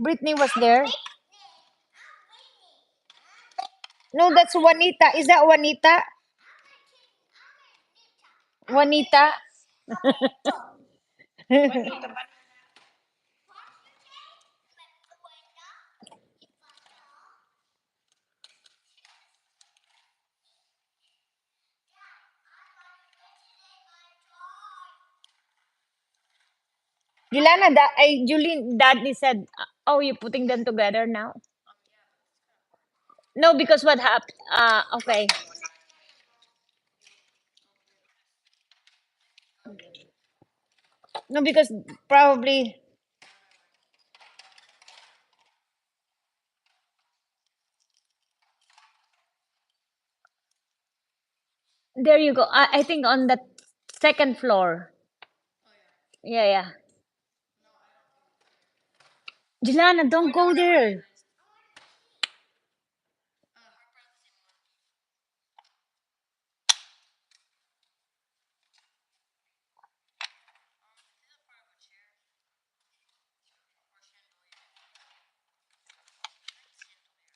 Brittany was there. No, that's Juanita. Is that Juanita? Juanita? Juliana, Julie, Daddy said, "Oh, you're putting them together now." No, because what happened? Okay. No, because probably there you go. I think on the second floor. Yeah, yeah. Juliana, don't go there.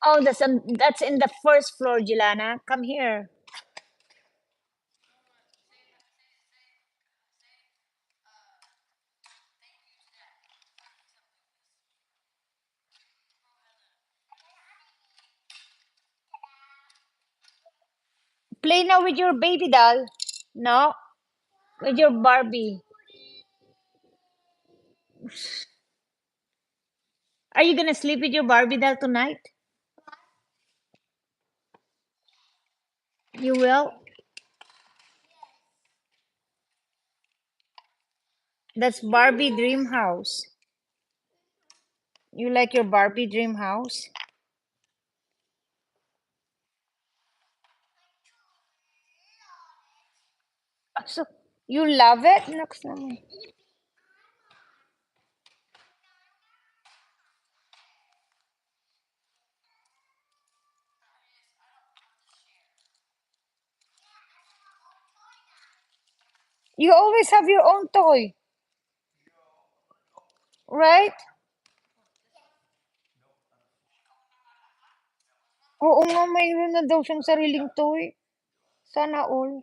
Oh, that's in the first floor, Juliana. Come here. Play now with your baby doll. No, with your Barbie. Are you gonna sleep with your Barbie doll tonight? You will. That's Barbie Dream House. You like your Barbie Dream House? So you love it? Naks naman. You always have your own toy, right? Oo nga, mayroon na daw siyang sariling toy. Sana all.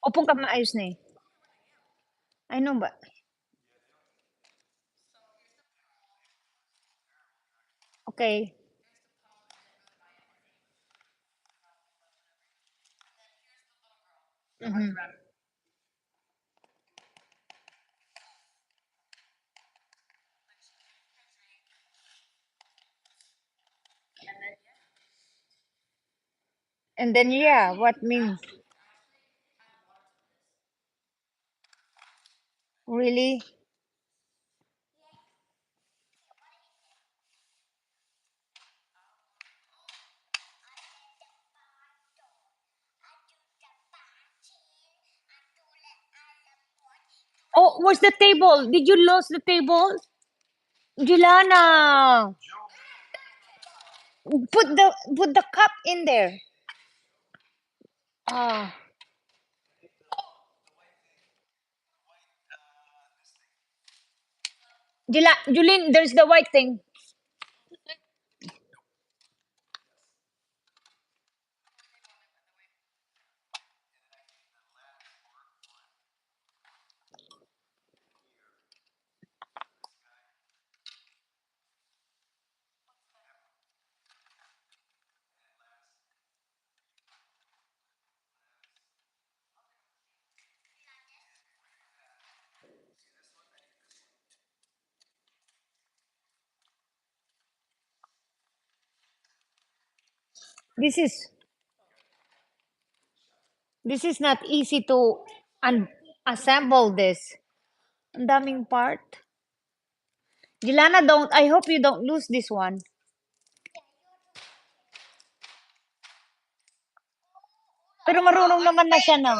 Upong ka maayos na eh. I know ba? Okay. Mhm. And then yeah, what means? Really? Oh, where's the table? Did you lose the table? Juliana, put the cup in there. Ah, Julene, there's the white thing. This is this is not easy to assemble this. Ang daming part. Jilana, don't. I hope you don't lose this one. Pero marunong naman na siya na.